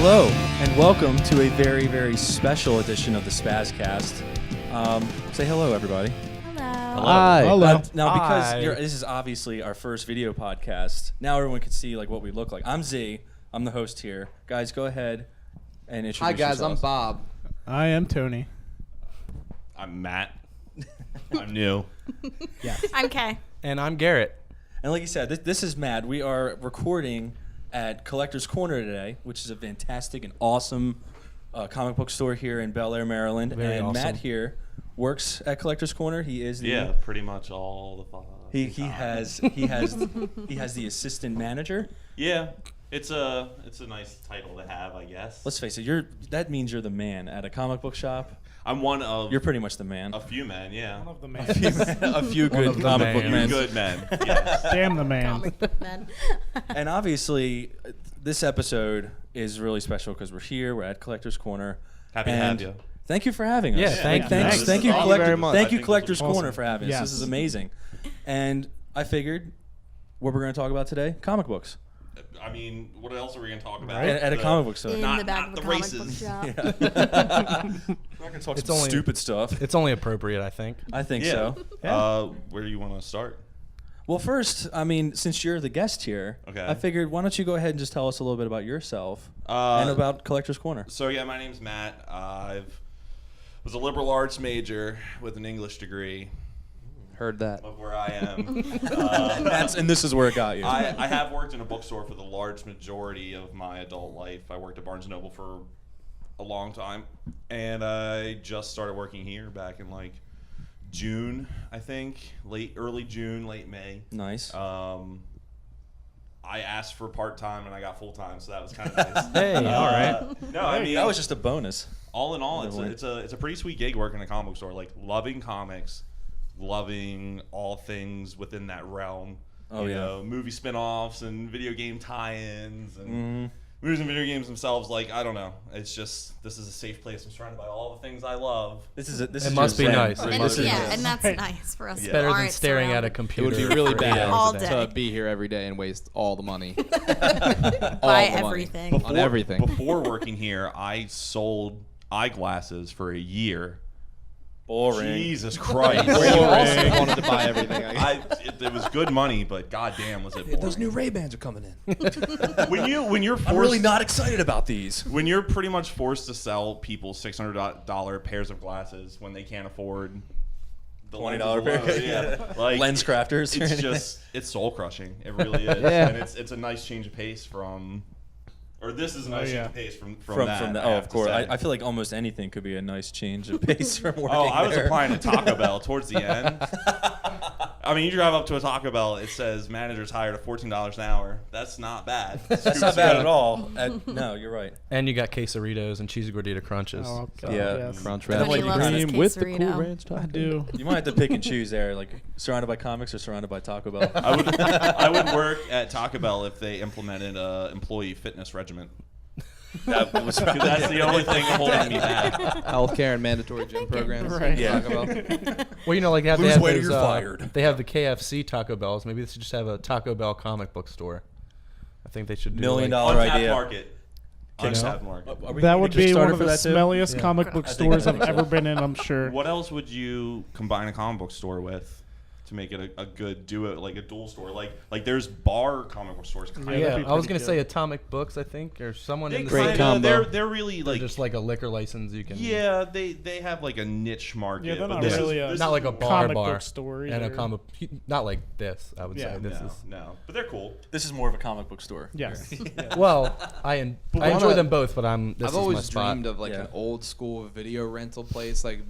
Hello, and welcome to a very, very special edition of the SpaZcast. Say hello, everybody. Hello. Hi. Now, because Hi. this is obviously our first video podcast, now everyone can see like what we look like. I'm Z. I'm the host here. Guys, go ahead and introduce Hi guys, yourselves. I'm Bob. I am Tony. I'm Matt. I'm new. I'm Kay. And I'm Garrett. And like you said, this is Mad. We are recording at Collector's Corner today, which is a fantastic and awesome comic book store here in Bel Air, Maryland. Very and awesome. Matt here works at Collector's Corner. He is the Pretty much all the fun. he has the assistant manager. Yeah, it's a nice title to have, I guess. Let's face it, that means you're the man at a comic book shop. I'm one of You're pretty much the man. a few men. Yeah, One of the man. A few of good the comic book man. men. good men. Yes. Damn the man. Comic book men. And obviously, this episode is really special because we're here. We're at Collector's Corner. Happy to have you. Thank you for having us. Yeah, thank you. Thanks, Thanks. thank you, Thank you very much. Thank I you, think Collector's this was Corner, awesome. for having us. Yes. This is amazing. And I figured what we're going to talk about today: comic books I mean, what else are we gonna talk about? Right. at a comic book store. In Not- the back not of a the comic races. book shop. We're not going to talk It's some only- stupid stuff. It's only appropriate, I think. I think Yeah. so. Where do you want to start? Well, first, I mean, since you're the guest here, Okay. I figured why don't you go ahead and just tell us a little bit about yourself Uh, and about Collector's Corner. So yeah, my name's Matt. I was a liberal arts major with an English degree. Heard that. Of where I am. And this is where it got you. I have worked in a bookstore for the large majority of my adult life. I worked at Barnes & Noble for a long time, and I just started working here back in like June, I think, early June, late May. Nice. I asked for part-time and I got full-time, so that was kind of nice. Hey, all right. No, I mean, that was just a bonus. all in all, Definitely. it's a pretty sweet gig working in a comic book store. Like loving comics, loving all things within that realm. Oh, you yeah. know, movie spin-offs and video game tie-ins and Mm-hmm. movies and video games themselves. Like I don't know, it's just this is a safe place. I'm surrounded by all the things I love. This is this It is must your be zen. nice. It And, must be yeah, nice. and that's Hey. nice for us. It's who Better than aren't staring at a surrounded It computer. would be really for 8 bad hours All a day. day. to be here every day and waste all the money Buy the money. everything. on everything. Before working here, I sold eyeglasses for a year. Boring. Jesus Christ! Where you also wanted to buy everything. It was good money, but goddamn, was it boring. Those new Ray-Bans are coming in. when you're forced, I'm really not excited about these. when you're pretty much forced to sell people $600 pairs of glasses when they can't afford the $20 lenses pair. alone, yeah, like Lens crafters. or It's anything. just it's soul crushing. It really is, Yeah. and it's a nice change of pace from, or this is a nice yeah. change of pace from from that. the, I oh, have of to course. say. I feel like almost anything could be a nice change of pace from working Oh, I was there. applying to Taco Bell towards the end. I mean, you drive up to a Taco Bell, it says managers hired at $14 an hour. That's not bad. That's not bad at all. No, you're right. And you got quesaritos and cheesy gordita crunches. Oh, God, Yeah. yes. Crunch And then Everybody when loves you his cream with the quesarito. Cool Ranch taco. I do. You might have to pick and choose there, like surrounded by comics or surrounded by Taco Bell. I would work at Taco Bell if they implemented a employee fitness regimen. That was probably That's the only thing holding me back. Healthcare and mandatory gym programs. Right. Yeah. Taco Bell. Well, you know, like they Lose have weight or those, you're fired. They have the KFC Taco Bells. Maybe they should just have a Taco Bell comic book store. I think they should do $1 million like, Untapped idea. market. Untapped market. Are we That gonna would get be Kickstarter one of for the that too? smelliest Yeah. comic book I think stores so. I've ever been in, I'm sure. What else would you combine a comic book store with to make it a good like a dual store? Like there's bar comic book stores. that'd Yeah, be I was pretty gonna good. say Atomic Books, I think, or someone They in the Great same. combo. They're really They're like just like a liquor license you can. yeah. They have like a niche market. Yeah, they're but not this really is, a this Not is like a bar comic bar book store and a either. comic. Not like this. I would Yeah. say this no, is. no, but they're cool. This is more of a comic book store. Yes. Yeah. Well, I one enjoy of- them both, but this I've is my always spot. dreamed of like Yeah. an old school video rental place, like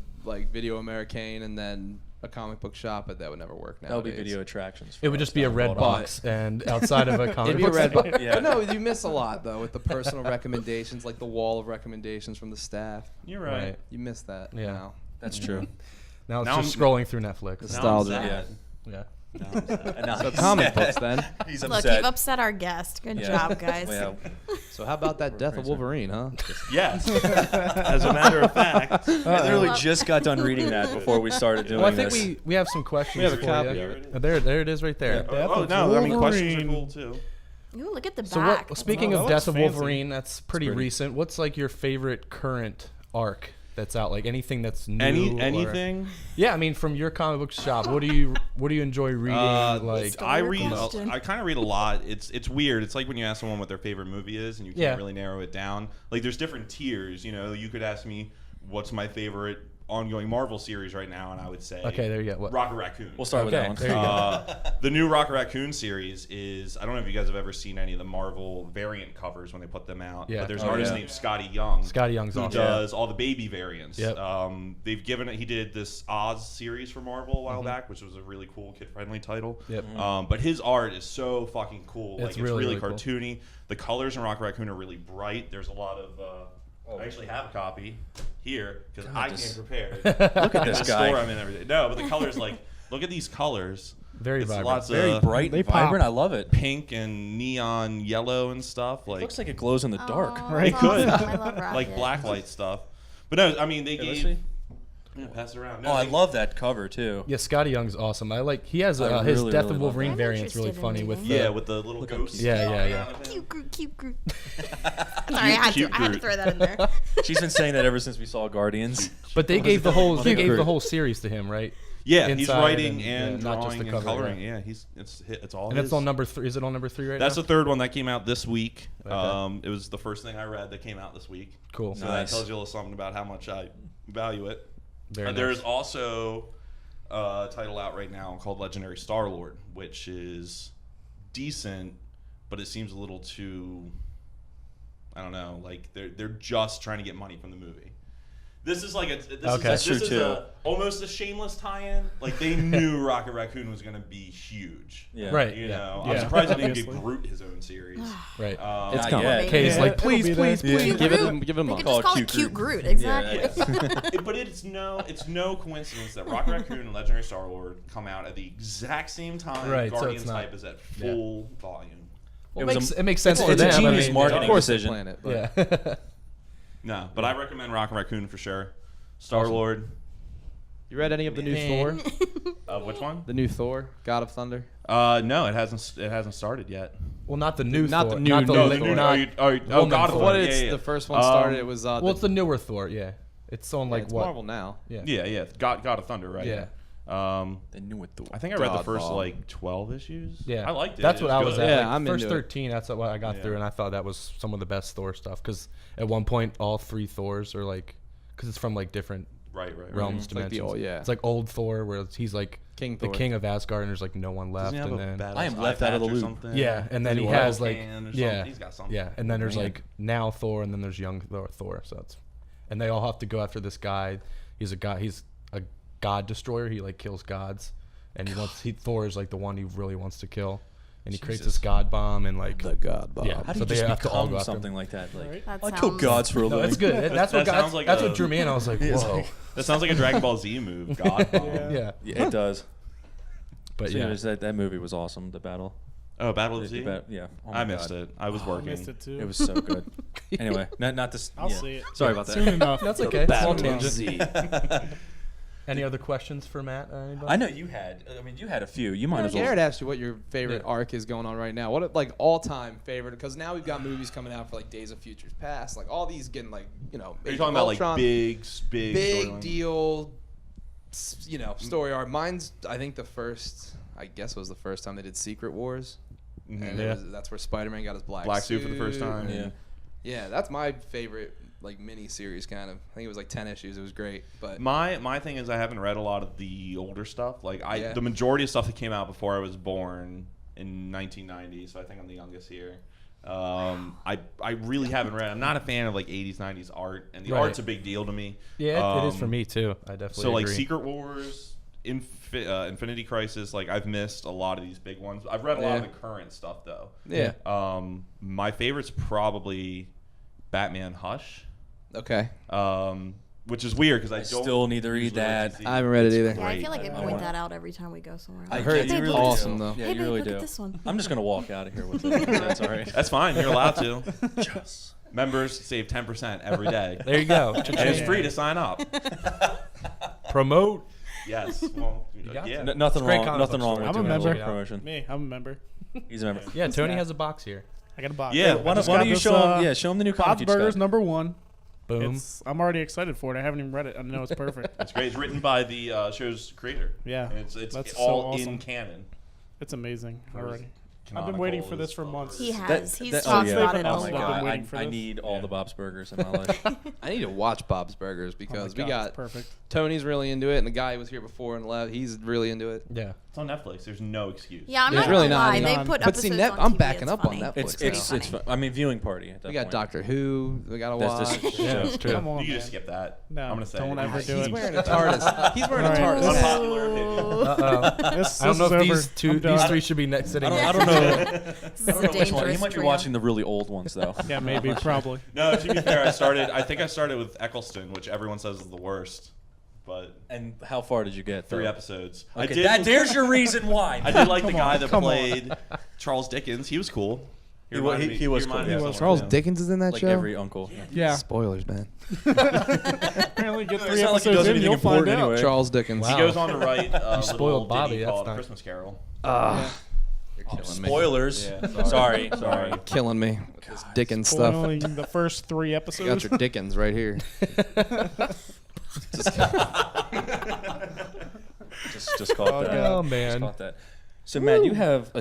Video Americane, and then a comic book shop, but that would never work now. That would be Video Attractions. It would just be a red box, and outside of a comic It'd be a book red store- box. Yeah. But no, you miss a lot though with the personal recommendations, like the wall of recommendations from the staff. You're Right. You miss that. Yeah. Now. That's true. Now it's Now just I'm- scrolling through Netflix. Nostalgia. Now I'm sad. Yeah. Now I'm sad. And now So he's comic sad. books then. He's Look, upset. you've upset our guest. Good Yeah. job, guys. Yeah. So how about that death of crazy. Wolverine, huh? Yes. As a matter of fact. I literally just got done reading that before we started doing Well, I think this. we have some questions. We have a for copy you. of it. There it is, right there. Death Oh of no, I mean questions are Wolverine. cool too. Ooh, look at the So back. what? Speaking That of looks Death of fancy. Wolverine, that's pretty pretty. recent. What's like your favorite current arc that's out? Like anything that's new? or- Anything? Yeah, I mean, from your comic book shop, what do you enjoy reading? like, the I weird read. question. I kind of read a lot. It's weird. It's like when you ask someone what their favorite movie is, and you can't Yeah. really narrow it down. Like there's different tiers. You know, you could ask me what's my favorite ongoing Marvel series right now, and I would say okay, there you go. What? Rocket Raccoon. We'll start with Okay, that one. there you go. The new Rocket Raccoon series is, I don't know if you guys have ever seen any of the Marvel variant covers when they put them out, Yeah. but there's Oh, an artist yeah. named Scotty Young. Scotty Young's who awesome. does all the baby variants. Yep. They've given it. He did this Oz series for Marvel a while back, which was a really cool kid-friendly title. Yep. But his art is so fucking cool. It's Like really, really really cool. cartoony. The colors in Rocket Raccoon are really bright. There's a lot of. I actually have a copy here because I came this- prepared. Look at In this the guy. store I'm in every day. No, but the colors, like, look at these colors. Very It's vibrant. lots Very of bright They and pop. vibrant. I love it. pink and neon yellow and stuff. Like Looks like it glows in the dark. Oh, Right. that's It could. awesome. I love Rocket. like blacklight stuff. But no, I mean they Let's gave. see. Yeah, pass it around. No, Oh, I they- love that cover too. Yeah, Scotty Young's awesome. I like. He has I his really, Death really of love Wolverine that. variant's I'm really interested funny in with reading. Yeah, with the little Look how ghosts. cute. Yeah, flying yeah. around and Cute Groot, cute Groot. Cute- Sorry, I cute had to Groot. throw that in there. She's been saying that ever since we saw Guardians. But they gave the whole They gave the whole series to him, right? Yeah, he's Inside writing and, and yeah, not just drawing the and cover, coloring. yeah. Yeah, it's all. And his. it's on number 3. Is it on number 3 right That's now? the third one that came out this week. Okay. It was the first thing I read that came out this week. Cool. So Nice. that tells you a little something about how much I value it. Very nice. There's also a title out right now called Legendary Star-Lord, which is decent, but it seems a little too. I don't know. Like they're just trying to get money from the movie. This is like That's true, too. Almost a shameless tie-in. Like they knew Rocket Raccoon was going to be huge. Yeah. Right. You yeah. know, Yeah. I'm surprised they didn't give Obviously. Groot his own series. Right. It's Not coming. yet. Okay, he's Yeah. like, please, It'll be please, there. please. Cute Give it Groot. a give it a They month. could just Call call it it Cute Cute Groot. Exactly. But it's no coincidence that Rocket Raccoon and Legendary Star-Lord come out at the exact same time. Right, so Guardians it's not- hype is at full volume. It makes sense it's for a them. genius I mean, marketing Of course they decision. plan it. But Yeah. No, but I recommend Rocket Raccoon for sure. Star-Lord. You read any of the new Yeah. Thor? Which one? The new Thor, God of Thunder. No, it hasn't started yet. Well, not the new Not Thor. the new- not the no, li- the new- not- oh, God of Thor. War. What Yeah, it's yeah. the first one started. It was well, it's the newer Thor. Yeah. It's on like it's what? Marvel now. Yeah. Yeah. God of Thunder, right? Yeah. They knew it. I think I read the first Godball. like 12 issues. Yeah, I liked it. That's It what I was good. at. Yeah, like, I'm first into it. 13. That's what I got Yeah. through, and I thought that was some of the best Thor stuff. Because at one point, all 3 Thors are like, because it's from like different Right. realms, It's like the dimensions. old- yeah. It's like old Thor, where he's like King the Thor. king of Asgard, and there's like no one left, Doesn't he have and a then badass I am left eye out of the patch or loop. something? yeah, and then he Does has have a like hand or yeah, something? He's got something. yeah, and then there's Man. like now Thor, and then there's young Thor. So it's, and they all have to go after this guy. He's a god destroyer. He like kills gods, and Thor is like the one he really wants to kill, and he creates this god bomb and like God bomb. yeah. How do so you they just have to all become go after him. something like that? Like, Right. That I kill sounds- gods for a No, living. that's good. That's That what sounds like that's a- what drew me in. I was like, whoa. That sounds like a Dragon Ball Z move. God. Yeah, Yeah, it does. but So yeah, anyways, that movie was awesome. The battle. Oh, Battle of Z. Yeah. Oh my I missed God. it. I was I working. missed it too. It was so good. Anyway, not this. I'll yeah. see it. Sorry about Soon that. enough. that's okay. Small Battle of tangent. Z. Any other questions for Matt? Anybody? I know you had. I mean, you had a few. You might as well. Garrett asked you what your favorite Yeah. arc is going on right now. What like all time favorite? Because now we've got movies coming out for like Days of Futures Past, like all these getting like Are you talking about like big storyline? deal, story arc. Mine's I think the first. I guess was the first time they did Secret Wars, Mhm. and Yeah. that's where Spider-Man got his black Black suit for the first time. Yeah. Yeah, that's my favorite like mini series kind of. I think it was like 10 issues. It was great, but My thing is I haven't read a lot of the older stuff. Like Yeah. the majority of stuff that came out before I was born in 1990. So I think I'm the youngest here. I really haven't read. I'm not a fan of like 80s 90s art, and the Right. art's a big deal to me. Yeah, it is for me too. I definitely So like agree. Secret Wars, Infinity Crisis, like I've missed a lot of these big ones. I've read a lot of Yeah. the current stuff though. yeah, My favorite's probably Batman Hush, okay. which is weird because I don't still need to read usually like that. to see- I haven't read it either. Yeah, I feel like I Great. point that out every time we go somewhere. I Like, heard hey, you babe, really look at awesome, this. though. Yeah, Hey, you babe, really look do. at this one. I'm just gonna walk out of here with it. That's all right. That's fine. You're allowed to. Members save 10% every day. There you go. And it's free to sign up. Promote. Yes. Well, got yeah. Nothing It's a great wrong. comic Nothing book wrong story. with I'm a doing a member. little promotion. Me, I'm a member. He's a member. Yeah, Tony guy. has a box here. I got a box. Yeah, I why just don't got you this, show him? Yeah, show him the new comic Bob's you just Burgers got. #1. Boom. I'm already excited for it. I haven't even read it. I know it's perfect. It's great. It's written by the show's creator. Yeah, And it's that's all so awesome. in canon. It's amazing already. I've been Canonical waiting for is this for the months. He word. has. He's oh, talked yeah. about it Oh a Oh my I've lot. been god, waiting for I this. need all Yeah. the Bob's Burgers in my life. I need to watch Bob's Burgers Oh my because God, we got it's perfect. Tony's really into it, and the guy who was here before and left, he's really into it. Yeah. It's on Netflix. There's no excuse. Yeah, I'm There's not really gonna not lie. any. They None. put But see, episodes on I'm TV. backing It's up on funny. Netflix. It's funny. I mean, viewing party at that We got point. Doctor Who. We got to That's watch. just- Yeah, it's true. Come on, You can man. just skip that. No, I'm gonna say don't ever do He's it. wearing a TARDIS. He's wearing a All right. TARDIS. hat. Unpopular opinion. Uh-oh. This I don't know is if over. these I'm done. three should be sitting. I don't know. This is a Which one? He dangerous might be trio. watching the really old ones though. Yeah, maybe, probably. No, to be fair, I think I started with Eccleston, which everyone says is the worst. But And how far did you get? 3 though? episodes. Okay, there's your reason why. I did like the Come guy on, that come on. played Charles Dickens. He was cool. He was reminded cool, reminded me yeah. of He was. someone, Charles yeah. Dickens is in that like show. every uncle. Yeah. Spoilers, man. Apparently, get It's 3 not like he episodes does in, anything you'll find important out. anyway. Charles Dickens. Wow. He goes on to write a little spoiled Bobby, ditty that's called not- A Christmas Carol. You're killing me. Spoilers. Yeah, sorry. sorry. Killing me. With this Dickens stuff. Spoiling the first 3 You episodes. got your Dickens right here. Just caught that. Oh, Just man. caught that. So Matt, you have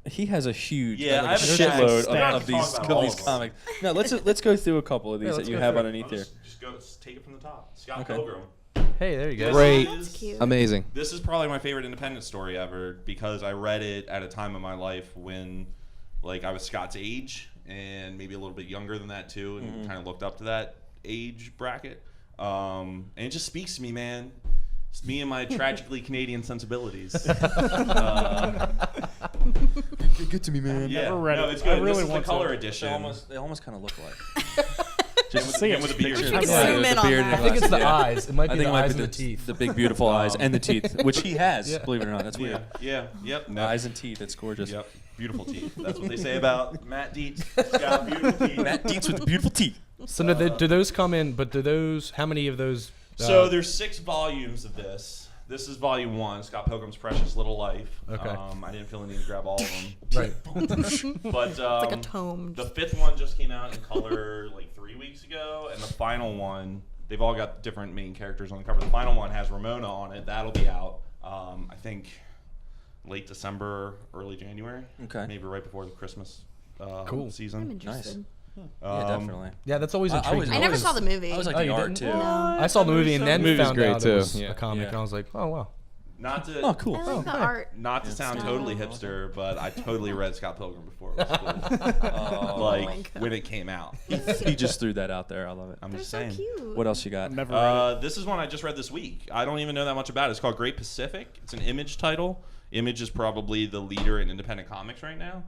he has a huge Yeah, like I a have a stack. shitload Stack. of these Talk about all of them. comics. Now let's go through a couple of these Yeah, that let's you go have through it. underneath here. Just go take it from the top. Scott Okay. Pilgrim. Hey, there you go. Great. That's cute. Amazing. This is probably my favorite independent story ever because I read it at a time in my life when, like, I was Scott's age and maybe a little bit younger than that too, and kind of looked up to that age bracket. And it just speaks to me, man. It's me and my tragically Canadian sensibilities. Get to me, man. Yeah, never read no, it. it's good. I really this is want the color to. edition. They almost kind of look like. Just see it. with a beard. You can Yeah, zoom with in the on beard that. I think it's the Yeah. eyes. It might I be think the it might eyes be and the teeth. the big beautiful eyes and the teeth, which he has. Yeah. Believe it or not, that's weird. Yep. No. Eyes and teeth. It's gorgeous. Yep. Beautiful teeth. That's what they say about Matt Dietz. He's got beautiful teeth. Matt Dietz with the beautiful teeth. So do those come in? But do those? How many of those? So there's 6 volumes of this. This is volume 1, Scott Pilgrim's Precious Little Life. Okay. I didn't feel the need to grab all of them. Right. But It's like a tome. the 5th one just came out in color like 3 weeks ago, and the final one, they've all got different main characters on the cover. The final one has Ramona on it. That'll be out, I think, late December, early January. Okay. Maybe right before the Christmas Cool. I'm season. interested. Yeah, definitely. Yeah, that's always I intriguing. was- I never saw the movie. I was like Oh, the you art didn't? too. No. I saw the movie and then The movie's found great, out too. it was Yeah. a comic, Yeah. and I was like, oh wow. Not to Oh, cool. I like the art. Not to sound So- totally hipster, but I totally read Scott Pilgrim before it was cool. Oh, like my God. when it came out. he just threw that out there. I love it. I'm They're just so saying. cute. What else you got? Never read it. This is one I just read this week. I don't even know that much about it. It's called Great Pacific. It's an Image title. Image is probably the leader in independent comics right now.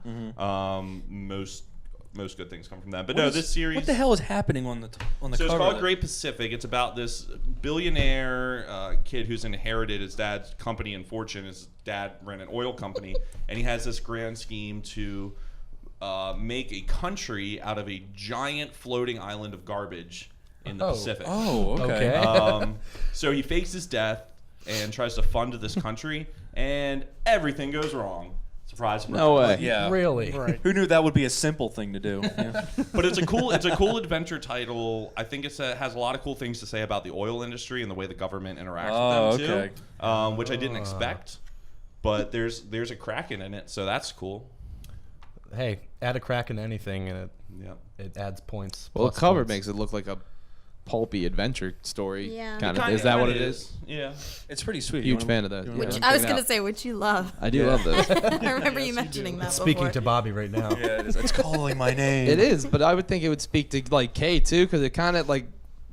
Most good things come from them. But no, this series. What the hell is happening on the So cover? it's called of it? Great Pacific. It's about this billionaire kid who's inherited his dad's company and fortune. His dad ran an oil company, and he has this grand scheme to make a country out of a giant floating island of garbage in the Oh. Pacific. Oh, okay. Okay. So he fakes his death and tries to fund this country, and everything goes wrong. Surprise, surprise. No way. Yeah. Really? Right. Who knew that would be a simple thing to do? Yeah. But it's a cool adventure title. I think it has a lot of cool things to say about the oil industry and the way the government interacts with them okay. too, which I didn't expect. But there's a Kraken in it, so that's cool. Hey, add a crack into anything, and Yeah. it adds points. Well, the plus cover points. makes it look like a pulpy adventure story. Yeah. Kind of. Kinda- Is that what it kinda is? Yeah. It's pretty sweet. Huge fan of that. you Yeah. Which wanna I was check it gonna out. say, which you love. I do love those. I remember you mentioning that Speaking before. to Bobby right now. Yeah, it is. It's calling my name. It is, but I would think it would speak to like Kay too, because it kind of like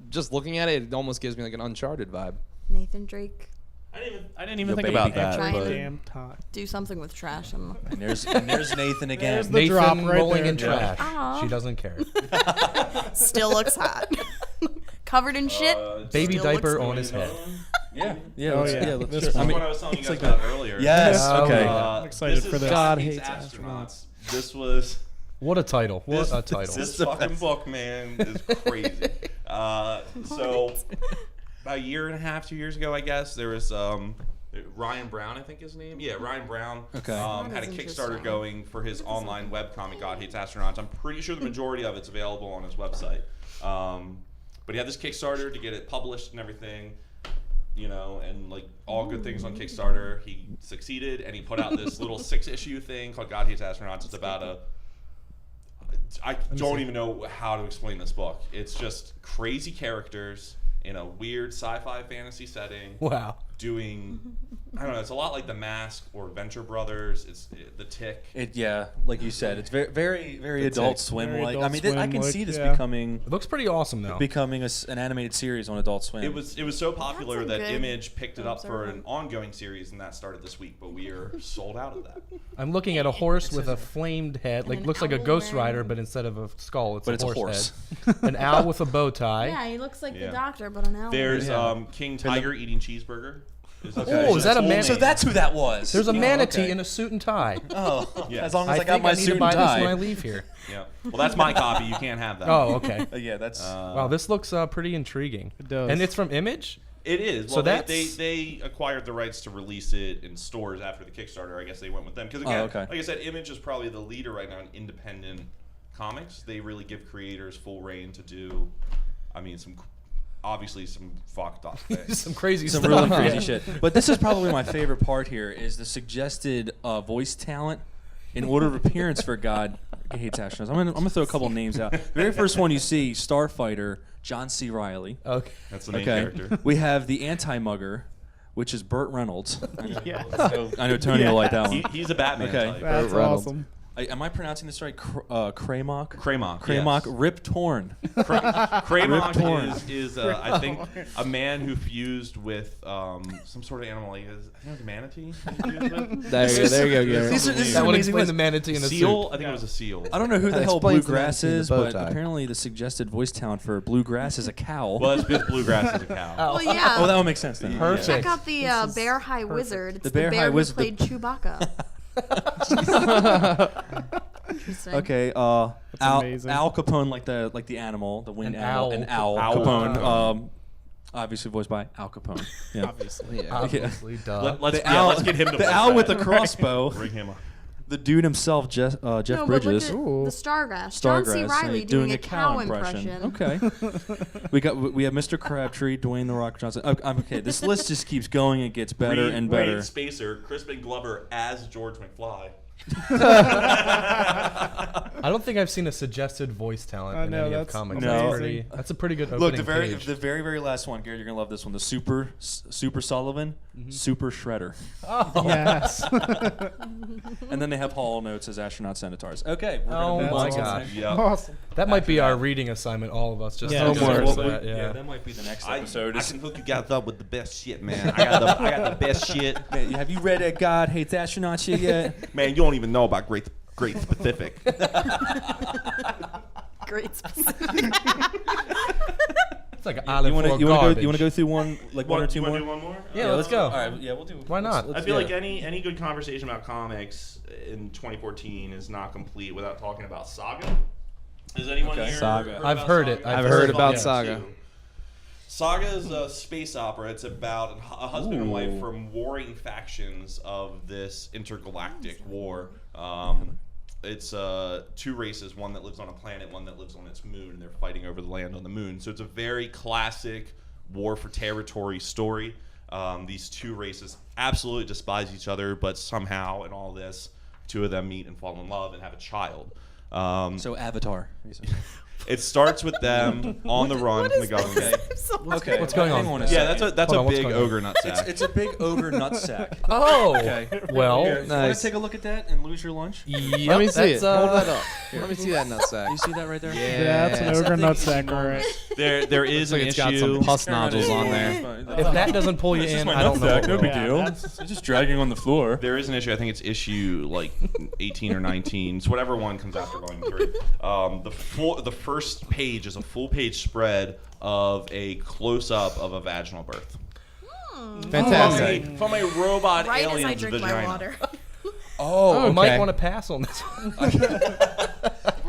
just looking at it, it almost gives me like an Uncharted vibe. Nathan Drake, I didn't even Your think baby. about that. Trying But to- Damn time. do something with trash. And And there's Nathan again. There's the Nathan drop right rolling there. in trash. Aw. She doesn't care. still looks hot. Covered in shit. Baby Still diaper looks on his head. Yeah. Yeah. Oh, let's- yeah. let's- This This I is mean, what I was telling you guys like about earlier. yes. Oh, Okay. yeah. I'm excited this for is this. God Hates hates astronauts. This was What a title. What a title. this fucking book, man, is crazy. So about a year and a half, 2 years ago, I guess, there was Ryan Brown, I think his name. Yeah, Ryan Brown. Okay. Had a That is Kickstarter interesting. going for his online webcomic, God Hates Astronauts. I'm pretty sure the majority of it's available on his website. But he had this Kickstarter to get it published and everything, and like all good things on Kickstarter. He succeeded, and he put out this little 6-issue thing called God Hates Astronauts. It's about I don't even know how to explain this book. It's just crazy characters in a weird sci-fi fantasy setting. Wow. Doing, I don't know, it's a lot like The Mask or Venture Brothers. It's The Tick. Like you said, it's very Adult Swim Very like. Adult I mean, I can Swim-like, see this yeah. becoming It looks pretty awesome though. an animated series on Adult Swim. It was so popular That's a that good Image picked it up for an observant. ongoing series, and that started this week. But we are sold out of that. I'm looking at a horse with a flamed head, like an looks like a owl Ghost wearing- Rider, but instead of a skull, it's But a it's a horse. horse. Head. An owl with a bow tie. Yeah, he looks like Yeah. the doctor, but an owl. There's Yeah. King Tiger eating cheeseburger. Oh, is that a man- So that's who that was. There's a manatee okay. in a suit and tie. Oh, Yeah. as long as I, got think my I need suit to and buy this tie. when I leave here. Yeah. Well, that's my copy. You can't have that. Oh, okay. Yeah, that's. Wow, this looks pretty intriguing. It does. And it's from Image? It is. So Well, that's- they acquired the rights to release it in stores after the Kickstarter. I guess they went with them because again, okay. like I said, Image is probably the leader right now in independent comics. They really give creators full reign to do. I mean, obviously some fucked up things. Some crazy some stuff. really crazy shit. But this is probably my favorite part here is the suggested voice talent in order of appearance for God Hates Astronauts. I'm gonna throw a couple names out. The very first one you see, Starfighter, John C. Reilly. Okay. That's the main Okay. character. We have the anti-mugger, which is Burt Reynolds. Yeah. I know Tony will like that one. He's a Batman Okay. type. That's Reynolds. awesome. Am I pronouncing this right? Kramock? Kramock. Kramock, yes. Rip Torn. Kramock Torn. is I think a man who fused with some sort of animal. Like, I think it was a manatee. he fused with. There you go, Garrett. This is That would amazing. explain the manatee in a Seal? suit. I think it was a seal. I don't know who the That hell explains the Bluegrass manatee in the is, bow but tie. apparently the suggested voice talent for Bluegrass is a cow. Well, it's because bluegrass is a cow. Well, yeah. Oh, that would make sense then. Perfect. Check out the Bear High Wizard. It's The the Bear bear, High who Wizard, played Chewbacca. Interesting. Okay, Al amazing. Capone, like the animal, the winged An animal, owl. an owl, Owl. Capone. Obviously voiced by Al Capone. Yeah. Obviously, yeah. Obviously, duh. Let's The get him to the voice owl with the that. crossbow. Bring him up. The dude himself, Jeff no, but look Bridges. at Ooh. the Stargrass. John C. Stargrass, Reilly doing a cow impression. Okay. we have Mr. Crabtree, Dwayne the Rock Johnson. Okay, this list just keeps going and gets better and better. Reed Spacer, Crispin Glover as George McFly. I don't think I've seen a suggested voice talent I in know, any of that's comics. amazing. That's a pretty good opening Look, page. the very last one, Gary, you're gonna love this one. The Super Sullivan, Super Shredder, Yes. and then they have Hall Notes as astronaut centaurs. Okay. We're Oh gonna my That's gosh. Yeah. Awesome. That might be our reading assignment, all of us. Just Yeah, to homework. research that, Yeah, yeah. that might be the next I episode. can hook you guys up with the best shit, man. I got the best shit. Man, have you read that God Hates Astronauts shit yet? Man, you don't even know about Great Specific. Great specific. It's like an island You want full to of garbage. go through one or two you more? wanna do one more? Yeah, let's go. All right, yeah, we'll do. Why not? I feel like any good conversation about comics in 2014 is not complete without talking about Saga. Has anyone Okay. here Saga. heard I've about heard Saga? it. I've heard about yeah. Saga. Saga is a space opera. It's about a husband and wife from warring factions of this intergalactic war. It's two races, one that lives on a planet, one that lives on its moon, and they're fighting over the land on the moon. So it's a very classic war for territory story. These two races absolutely despise each other, but somehow in all this, two of them meet and fall in love and have a child. So Avatar. It starts with them on the run from the government. Okay. What's going on? Hang a Yeah, second. that's Hold a on, what's big going on? ogre nutsack. It's a big ogre nutsack. Oh, Okay. well, Here, you want Nice. to take a look at that and lose your lunch? yep, Let me see it. that's, Hold that up. Let me see that Do nutsack. you see that right there? Yeah, that's an That ogre thing is nutsack, all right. There is Looks like an it's got some issue. pus nodules on there. If that doesn't pull you It's just in, my I don't know. nutsack, what no will. big Yeah, deal. that's- It's just dragging on the floor. There is an issue. I think it's issue like 18 or 19. It's whatever one comes after volume 3. The first page is a full page spread of a close up of a vaginal birth. Fantastic. From a robot Right as I alien's drink vagina. my water. Oh, Okay. might want to pass on this one.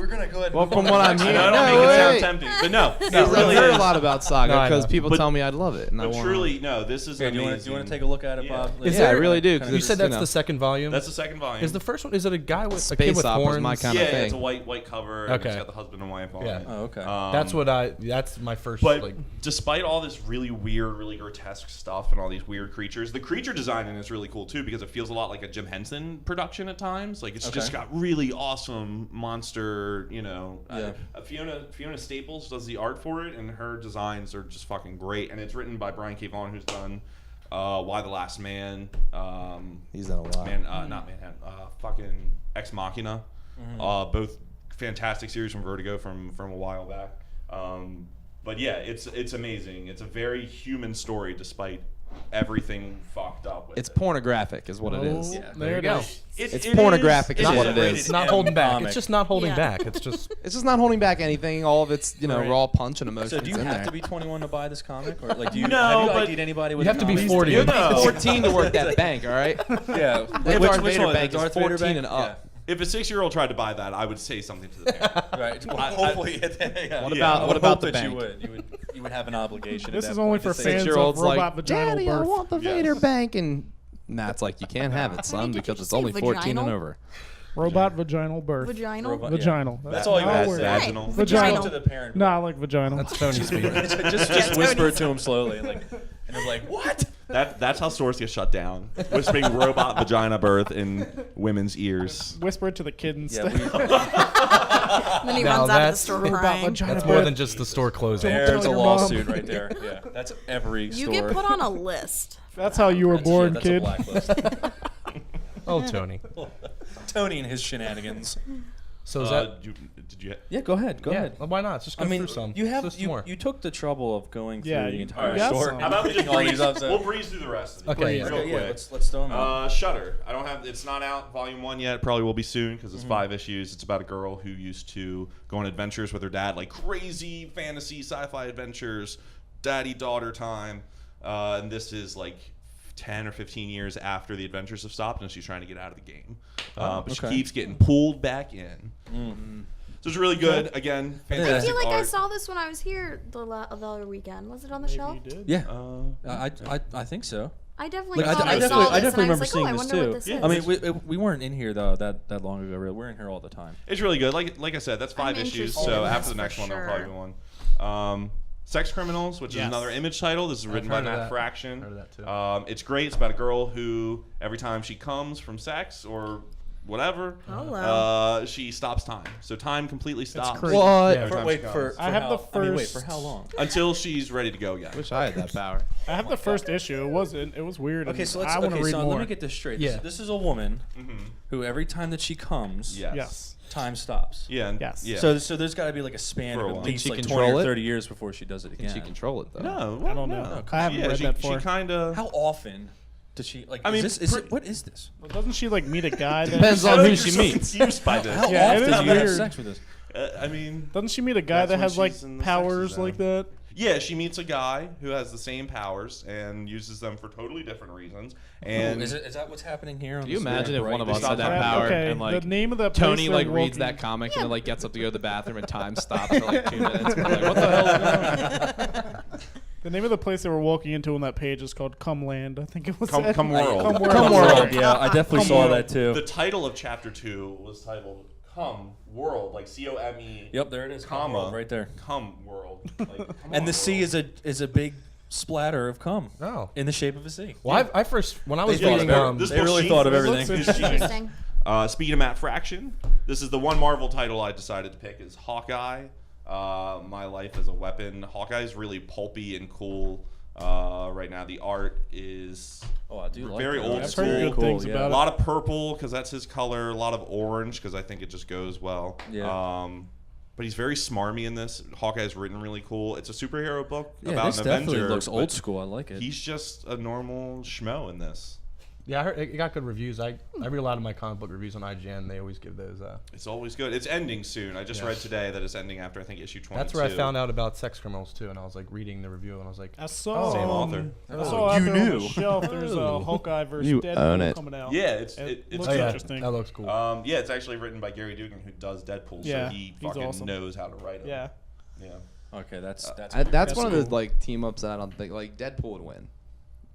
we're gonna go ahead. Well, from what I'm hearing, I don't make it sound tempting, but no, it I've really heard is. a lot about Saga No, I because know. people But- tell me I'd love it, and I But want. truly, no, this is Okay, do amazing. you want to take a look at it, Yeah. Bob? Is Yeah, I there- really do. Kinda You Because said that's the second volume. That's the second volume. Is the first one? Is it a guy with a Space kid with opera's horns? my kind yeah, of thing. it's a white cover. Okay. And it's got the husband and wife on Yeah. it. Oh, okay. That's my first. But like, despite all this really weird, really grotesque stuff and all these weird creatures, the creature design in it is really cool too because it feels a lot like a Jim Henson production at times. Like it's just got really awesome monster. Yeah. Fiona Staples does the art for it, and her designs are just fucking great. And it's written by Brian K. Vaughan, who's done Why the Last Man. He's done a lot. Not Manhattan. Fucking Ex Machina. Both fantastic series from Vertigo from a while back. But yeah, it's amazing. It's a very human story despite everything fucked up with It's it. pornographic, is what it is. Yeah. there you go. It's pornographic is what it is. It's not holding back. comic. It's just not holding Yeah. back. It's just. It's just not holding back anything. All of its, Right. raw punch and emotions So do you in have there. to be 21 to buy this comic, or like do you No, have you but ID'd anybody with You a have to be comic? 40. You know. 14 to work that bank, all right? Yeah. The Darth Vader one? bank The is Darth Vader 14 bank? and up. If a 6-year-old tried to buy that, I would say something to the parent. Yeah. Right. Well, I- hopefully, yeah. What Yeah. about I what would about hope the that bank? you would have an obligation. This at is that only point for to say- fans of Six-year-olds robot like, vaginal Daddy, birth. I want the Yes. Vader bank, and Matt's like, you can't have it, son, did you because just it's say only 14 and vaginal? over. Robot vaginal birth. Vaginal. Robot- Vaginal. That's all you not a gotta word. say. Vaginal. Just Vaginal. go to the parent. No, I like vaginal. That's Tony speaking. just whisper it to him slowly, and they're like, "What?" That's how stores get shut down. Whispering robot vagina birth in women's ears. Whisper it to the kid Yeah, instead. And then he Now runs out of the that's store robot crying. vagina That's more birth. than just the store closing. Don't there's a tell your lawsuit mom. right there. Yeah, that's every You store. get put on a list. That's how you were That's- born, that's a kid. blacklist. Oh, Tony. Tony and his shenanigans. So is that? Did you? Yeah, go ahead. Go Yeah. ahead. Why not? Just go I mean, through some. you have Just you, more. you took the trouble of going through Yeah, the you entire got store. some. How about we just all these breeze, up? we'll breeze through the rest of these. Okay, real yeah. quick. Yeah, let's throw them out. Shutter. I don't have. It's not out. Volume 1 yet. Probably will be soon because it's 5 issues. It's about a girl who used to go on adventures with her dad, like crazy fantasy sci-fi adventures, daddy-daughter time. And this is like 10 or 15 years after the adventures have stopped, and she's trying to get out of the game. But she okay. keeps getting pulled back in. So it's really good. Again, I fantastic feel like I art. saw this when I was here the other weekend. Was it on the shelf? You did? Yeah, Uh, I think so. I definitely Like, thought I I, definitely, saw this, I definitely and I remember was seeing like, oh, I this wonder too. what this Yeah. is. I mean, we weren't in here though that long ago. Really. We're in here all the time. It's really good. Like I said, that's 5 I'm issues. interested So in after this the next for one, there'll sure. probably be one. Sex Criminals, which is Yes. another Image title. This is written by heard of Matt that. Fraction. Heard of that too. It's great. It's about a girl who every time she comes from sex or whatever, she stops time. So time completely stops. crazy. What? every time she comes. I have how, the I mean, wait, first- for how long? Until she's ready to go again. Wish I had that power. I have the first issue. It was weird. Okay, and so let's. I want to Okay, read so more. let me get this straight. Yeah. This is a woman who every time that she comes, Yes. Yes. time stops. Yeah. and- Yes. Yeah. So there's got to be like a span For a of while. at Think least she like control 20 or it? 30 years before she does it again. Can she control it, though? no, I don't know. no. I haven't Yeah, read she, that she far. kind of. How often does she like? I mean, what is this? Well, doesn't she like meet a guy? That, Depends on who she meets. Confused by this. How Yeah, it often is do you have weird. sex with this? I mean, Doesn't she meet a guy That's that when has like she's in the powers sexy like zone. that? yeah, she meets a guy who has the same powers and uses them for totally different reasons. And Is that what's happening here? Can you imagine if one of us Stop had that that. power Okay, and like the name of the place Tony they're like reads walking- that comic and then like gets up to go to the bathroom and time stops for like 2 minutes. And we're like, what the hell is going on? The name of the place they were walking into on that page is called Come Land. I think it was. Come- it. Come World. Come World. Come sorry. World. Yeah, I definitely Come saw World. that too. the title of chapter 2 was titled "Come World," like COME. Yep, there it is. Come comma World, right there. Come World. Like, come And on, the C world. is a big splatter of cum Oh. in the shape of a C. Well, I first when I was They thought reading of This They book's really genius. thought of It everything. looks It's genius. Interesting. Speaking of Matt Fraction, this is the one Marvel title I decided to pick is Hawkeye. My Life as a Weapon. Hawkeye is really pulpy and cool. Right now, the art is Oh, I do like very that. old I've school. heard good things a about lot of purple because that's his color. A lot of orange because I think it just goes well. Yeah. But he's very smarmy in this. Hawkeye's written really cool. It's a superhero book Yeah, about this an definitely Avenger. looks but old school. I like it. He's just a normal schmo in this. Yeah, I heard it got good reviews. I read a lot of my comic book reviews on IGN. They always give those. It's always good. It's ending soon. I just read today that it's ending after I think issue 22. That's where I found out about Sex Criminals too, and I was like reading the review, and I was like, I saw Same author. I saw out You there on knew. the shelf. There's a Hawkeye versus You Deadpool own it. coming out. Yeah, it's looks oh yeah, interesting. that looks cool. yeah, it's actually written by Gary Dugan, who does Deadpool, Yeah, so he he's fucking awesome. knows how to write it. Yeah. Yeah. Okay, that's That's one of cool. the like team ups that I don't think like Deadpool would win.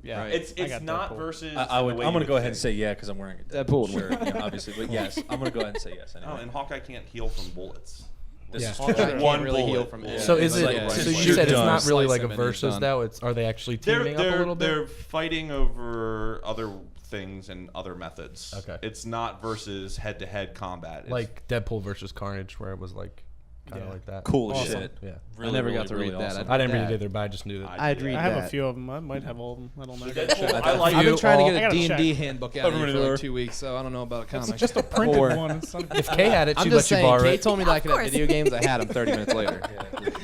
Yeah. Right. It's I got not Deadpool. versus. I would. the way I'm you gonna go would ahead and think. say yeah because I'm wearing a Deadpool. shirt, obviously. But yes, I'm gonna go ahead and say yes. Anyway. Oh, and Hawkeye can't heal from bullets. This Yeah. is Hawkeye true. can't One really heal bullet. from Yeah. it. So is It's it? like- So it's you said it's done. not really Slice like a him and he's versus done. though. Are they actually teaming up a little bit? They're fighting over other things and other methods. Okay. It's not versus head-to-head combat. It's, Like Deadpool versus Carnage, where it was like kind of Yeah. like that. Cool as Awesome. shit. Yeah. Really, I never really, got to really read that. awesome. I didn't read that. it either, but I just knew that. I'd read I have that. a few of them. I might have all of them. I don't know. Deadpool, I like I've been trying to I get a gotta D&D check. handbook out of you Everybody for there. like 2 weeks, so I don't know about comics. It's just a printed Or- one. It's not If Kay had it, I'm she'd just let you saying, borrow Kate it. told me that I could have course. video games. I had them 30 minutes later.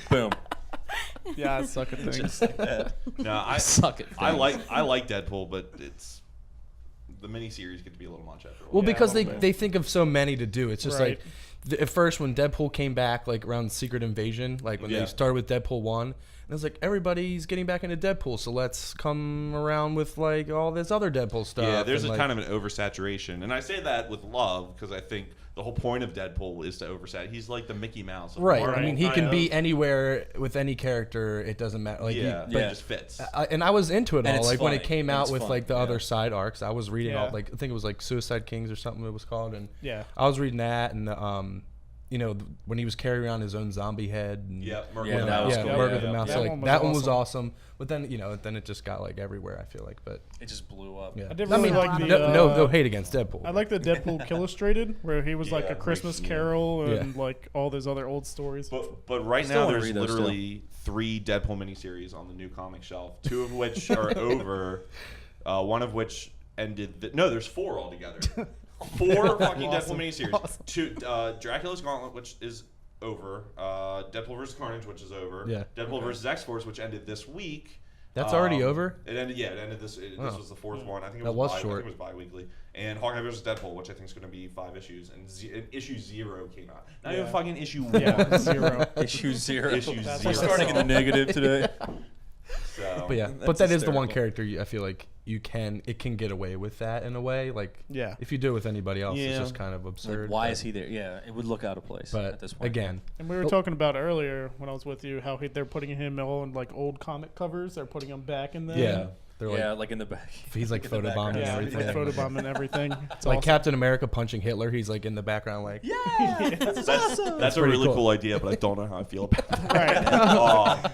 Boom. yeah, I suck at things. Just like that. No, I suck at I things. like Deadpool, but it's the miniseries get to be a little much after a Well, while. because a little bit. they think of so many to do. It's just Right. like at first when Deadpool came back, like around Secret Invasion, like when Yeah. they started with Deadpool 1, and it was like everybody's getting back into Deadpool, so let's come around with like all this other Deadpool stuff. Yeah, there's and, a like, kind of an oversaturation, and I say that with love because I think the whole point of Deadpool is to oversat. He's like the Mickey Mouse. Of right. Marvel, I mean, he kind can of. be anywhere with any character. It doesn't matter. Like, Yeah, he, but Yeah. it just fits. and I was into it And all. it's Like when it funny. came And out it's with fun, like the yeah. other side arcs, I was reading all Yeah. like I think it was like Suicide Kings or something it was called, and Yeah. I was reading that and you know when he was carrying around his own zombie head. And, Yep, Murder Yeah, the that Mouse. was yeah, cool. Murder Yeah, the yeah. Mouse. That So, like one was that one was awesome. awesome. But then then it just got like everywhere. I feel like, but It just blew up. yeah. I did I really mean, like the, no hate against Deadpool. I like the Deadpool Illustrated, where he was like Yeah, a Christmas great. Carol and Yeah. like all those other old stories. But right Still now wanna there's read those literally 3 Deadpool miniseries on the new comic shelf. 2 of which are over. One of which ended. No, there's 4 altogether. 4 fucking Awesome. Deadpool miniseries. 2 Dracula's Gauntlet, which is over. Deadpool vs Carnage, which is over. Yeah. Deadpool vs X Force, which ended this week. That's already over? It ended. Yeah, it ended this. This Oh. was the 4th one. I think it That was, was short. I think it was bi-weekly. And Hawkeye vs Deadpool, which I think is going to be 5 issues, and issue 0 came out. Not even Yeah. fucking issue 1. Yeah, 0. Issue 0. Issue That's zero. We're starting in the negative today. So, But yeah, That's but that is the one hysterical. character I feel like it can get away with that in a way. Like Yeah. if you do it with anybody else, it's Yeah. just kind of absurd. Like, why but- is he there? Yeah, it would look out of place But at this point. again, And we were Oh. talking about earlier when I was with you how they're putting him on like old comic covers. They're putting him back in there. yeah, they're yeah, like like in the back. he's like in the photobombing background. and Yeah, everything. like photobomb and everything. It's Like awesome. Captain America punching Hitler, he's like in the background, like that's a pretty really cool. cool idea, but I don't know how I feel about it. Right.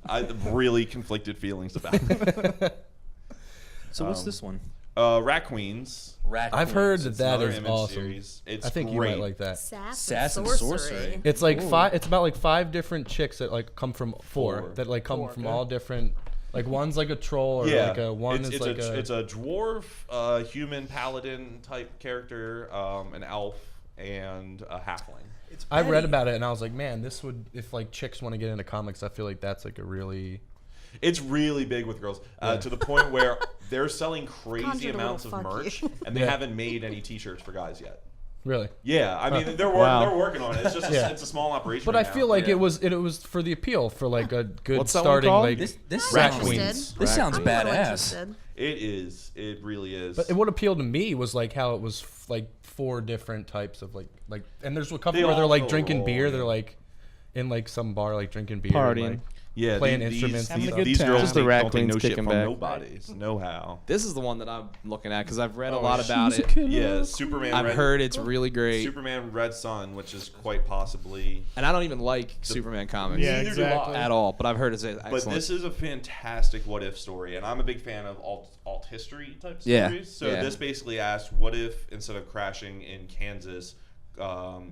I have really conflicted feelings about it. So what's this one? Rat Queens. Rat I've heard Queens. that Another is image awesome. series. It's I think great. you might like that. Sass and sorcery. It's like It's about like 5 different chicks that like come from 4 that like come Four, from okay. all different. Like one's like a troll or Yeah, like a one is like it's a dwarf, human paladin type character, an elf, and a halfling. I read about it and I was like, man, this would if like chicks want to get into comics, I feel like that's like a really It's really big with girls to the point where they're selling crazy Conjured a amounts of little fuck merch, you. and they Yeah. haven't made any T-shirts for guys yet. really. Yeah, I mean they're working on it. It's just it's a small operation. But right I feel now. like Yeah. it was for the appeal for like a good What's that one starting called? like This Rat sounds Queens. This sounds I'm a little badass. interested. It is. It really is. But what appealed to me was like how it was like 4 different types of like and there's a couple They where they're all like go drinking wrong, beer. yeah. They're like in like some bar like drinking beer. and, Partying. like, yeah, playing these, instruments and These, stuff. Having a good these time. girls Just the Rat don't take no Queens shit kicking from back. nobodies. No how. This is the one that I'm looking at because I've read a Oh, lot yeah. about it. Yeah, Superman. I've Red, heard it's really great, Superman Red Sun, which is quite possibly. and I don't even like Superman comics Yeah, Neither do I. exactly. at all. But I've heard it's excellent. But this is a fantastic what if story, and I'm a big fan of alt history type Yeah, stories. So yeah. this basically asks, what if instead of crashing in Kansas,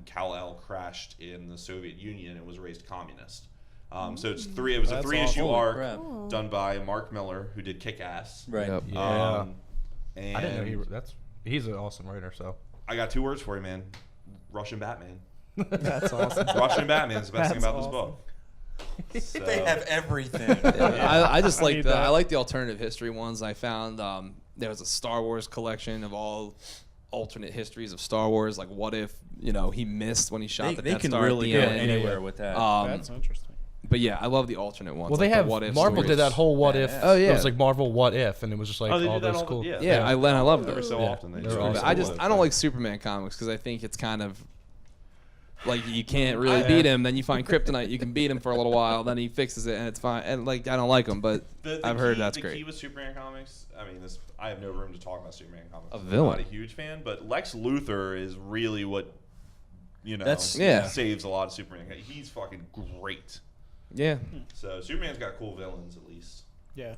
Kal-El crashed in the Soviet Union and was raised communist. So it's three. It was a That's 3-issue Holy arc crap. done by Mark Miller, who did Kick-Ass. Right. Yep. Yeah. And I didn't know he's an awesome writer. So I got 2 words for you, man. Russian Batman. That's awesome. Russian Batman's the best thing That's about awesome. this book. So, They have everything. I just I like need the that. I like the alternative history ones. I found there was a Star Wars collection of all alternate histories of Star Wars. Like, what if he missed when he shot the They Death can Star really at go the end? anywhere with that. That's interesting. But yeah, I love the alternate ones. Well, like they have what if Marvel stories. did that whole what if. Oh, yeah. It was like Marvel what if, and it was just like Oh, they all do that those all cool. the, Yeah, I love every those. so Yeah. often. They They're do awesome. that. I don't like Superman comics because I think it's kind of like you can't really beat him. Then you find kryptonite, you can beat him for a little while, then he fixes it and it's fine. And like I don't like him, but I've heard that's the great. key with Superman comics, I mean, I have no room to talk about Superman comics. A I'm villain. not a huge fan, but Lex Luthor is really what That's- saves a lot of Superman. He's fucking great. Yeah, So Superman's got cool villains at least. Yeah.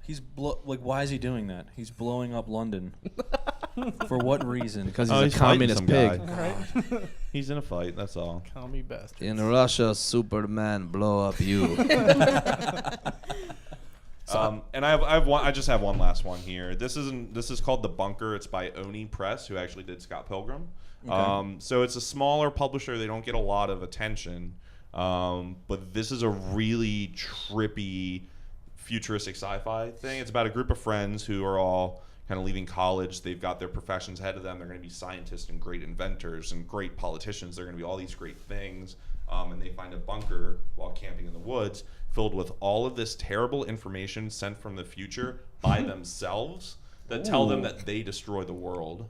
He's why is he doing that? He's blowing up London. For what reason? because Oh, he's a fighting communist some pig. guy. He's in a fight. That's all. Call me bastard. In Russia, Superman blow up you. And I just have one last one here. This is called The Bunker. It's by Oni Press, who actually did Scott Pilgrim. So it's a smaller publisher. They don't get a lot of attention. But this is a really trippy, futuristic sci-fi thing. It's about a group of friends who are all kind of leaving college. They've got their professions ahead of them. They're going to be scientists and great inventors and great politicians. They're going to be all these great things. And they find a bunker while camping in the woods filled with all of this terrible information sent from the future by themselves that tell them that they destroy the world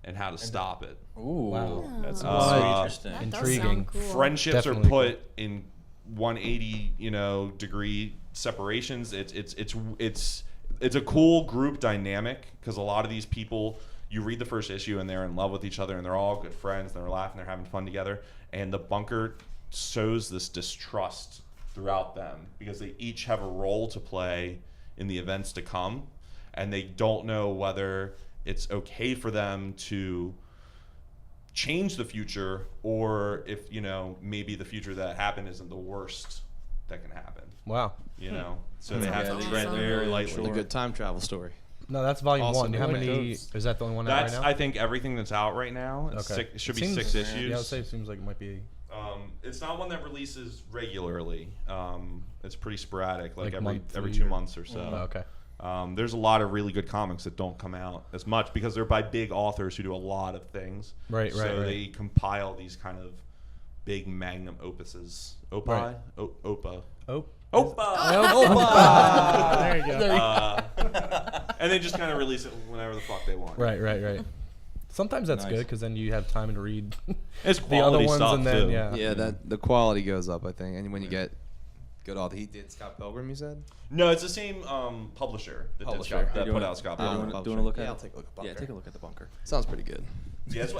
and how to stop it. Ooh, Wow. that's interesting. That Intriguing. does sound cool. Friendships Definitely are put in 180 degree separations. It's a cool group dynamic because a lot of these people, you read the first issue and they're in love with each other and they're all good friends and they're laughing, they're having fun together, and the bunker sows this distrust throughout them because they each have a role to play in the events to come, and they don't know whether it's okay for them to change the future or if maybe the future that happened isn't the worst that can happen. Wow. So they have Yeah, to they tread really very sure. lightly. A good time travel story. No, that's volume Awesome. one. How I like many? those. Is that the only one out That's right now? I think everything that's out right now. It's Okay. it should It be seems- 6 issues. Yeah, I would say it seems like it might be It's not one that releases regularly. It's pretty sporadic, like every monthly 2 or- months or so. Oh, okay. There's a lot of really good comics that don't come out as much because they're by big authors who do a lot of things. Right, so right. they compile these kind of big magnum opuses. Opa? Right. Opa. Oh. Opa! There you go. And they just kind of release it whenever the fuck they want. Right. Sometimes that's Nice. good because then you have time to read It's the other quality ones, stuff and then too. yeah. That the quality goes up, I think, and when you get good all he did Scott Pilgrim, you said. No, it's the same publisher that, Publisher. that You put wanna- out Scott Do you Pilgrim. want to look at Yeah, it? I'll take a look at Bunker. Yeah, take a look at the bunker. Sounds pretty good. Yeah, it's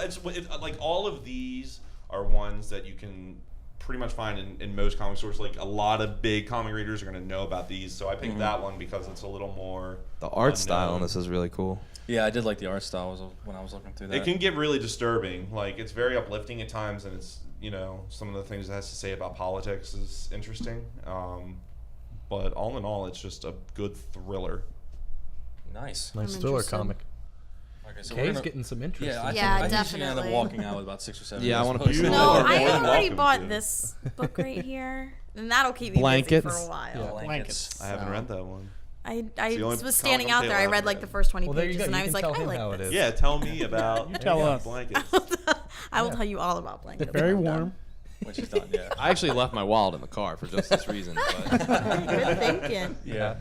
like all of these are ones that you can pretty much find in most comic stores. Like a lot of big comic readers are going to know about these, so I picked that one because it's a little more. The art style unknown. on this is really cool. Yeah, I did like the art style when I was looking through that. It can get really disturbing. Like it's very uplifting at times, and it's some of the things it has to say about politics is interesting. But all in all, it's just a good thriller. Nice. Nice I'm thriller interested. comic. Okay, so Kay's getting some interest. Yeah, Yeah, I think she's gonna end up definitely. walking out with about 6 or 7. Yeah, I of wanna those pick books. some No, You're I more than already welcome bought to. this book right here, and that'll keep me busy Blankets? for a while. Yeah. Blankets. I haven't So- read that one. I the only was standing comic out book there. I table read I've like read. the first 20 Well, there you pages, go. and I You was can like, tell I him how like it this. is. Yeah, tell me about. You tell us. Blankets. I will tell you all about blankets. Very when I'm warm. When she's done, yeah. I actually left my wallet in the car for just this reason. But done. Good thinking. Yeah.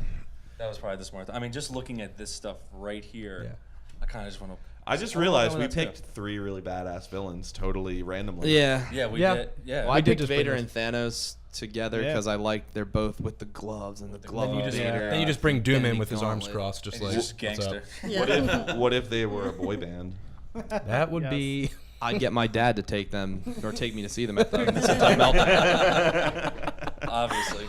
That was probably the smart thing. I mean, just looking at this stuff right here, Yeah. I kind of just want to. I just realized we picked 3 really badass villains totally randomly. yeah, Yeah, we Yeah. did. Yeah. Well, I I did picked just bring Vader this. and Thanos together Yeah. because I like they're both with the gloves and the gloves. Then you just Yeah. then you just bring Doom in Bending with his arms gauntlet. crossed, just And like he's just what's up? gangster. What if they were a boy band? That would Yes. be. I'd get my dad to take them or take me to see them at the Mistletoe Meltdown. Obviously,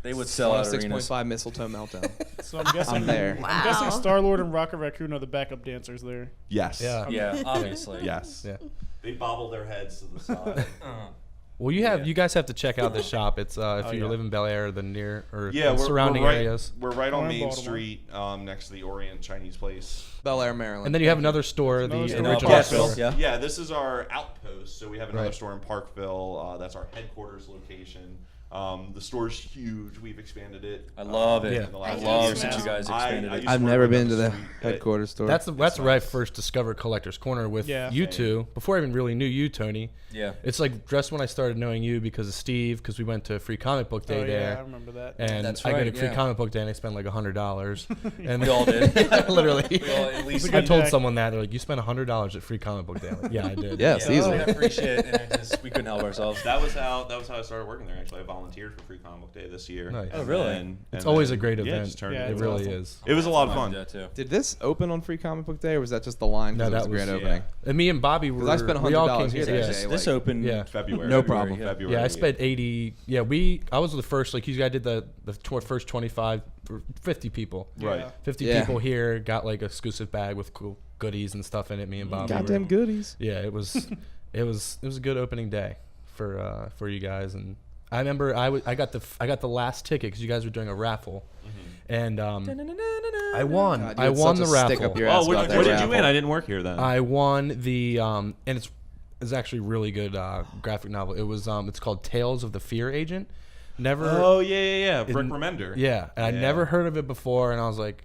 they would sell out arenas. 6.5 Mistletoe Meltdown. So I'm guessing. I'm there. I'm guessing Wow. Star Lord and Rocket Raccoon are the backup dancers there. Yes. Yeah. Yeah, obviously. Yes. Yeah. They bobble their heads to the side. Well, you guys have to check out this shop. It's if you yeah. live in Bel Air, the near or Yeah, the surrounding we're right, areas. We're right on We're in Main Baltimore. Street, next to the Orient Chinese place. Bel Air, Maryland. And then you have another store, the Another store. original Yes. store. Yeah. Yeah, this is our outpost. So we have another Right. store in Parkville. That's our headquarters location. The store's huge. We've expanded it. I love it. Yeah. in the I last love year. since you guys expanded I it. used to I've work never with been them to the this week. headquarters store. That's It's where I nice. first discovered Collector's Corner with Yeah. you Same. two. Before I even really knew you, Tony. Yeah. It's like just when I started knowing you because of Steve, because we went to Free Comic Book Day Oh, there. yeah, I remember that. And That's I go right, to Free yeah. Comic Book Day and I spent like $100. And We all did. literally. We all at least. a I good told day. someone that they're like, "You spent $100 at Free Comic Book Day." I'm like, yeah, I did. Yes, Yeah, easily. we got free shit, and we couldn't help ourselves. That was how I started working there. Actually, I volunteered for Free Comic Book Day this year. Nice. Oh, really? It's always a great Yeah, event. just turned Yeah, It it's really awesome. is. It was a lot of I fun. did that too. Did this open on Free Comic Book Day, or was that just the line? No, Because it was that a grand was- opening. And me and Bobby were. 'Cause I spent we all $100 came here here. that Yeah. day. This like- opened Yeah. February. No problem. February. Yeah, I spent 80. Yeah, I was the first. Like, you guys did the first 25, or 50 people. Right. Yeah. 50 Yeah. people here got like exclusive bag with cool goodies and stuff in it. Me and Bobby. Goddamn were- goodies. Yeah, it was, it was a good opening day for you guys. And I remember I got the last ticket because you guys were doing a raffle, and I won. God, you I had won such the a stick raffle. up your Oh, ass what about that did you raffle. win? I didn't work here then. I won the and it's actually a really good graphic novel. It was it's called Tales of the Fear Agent. Never. Oh yeah. Rick Remender. Yeah, and I Yeah. never heard of it before, and I was like,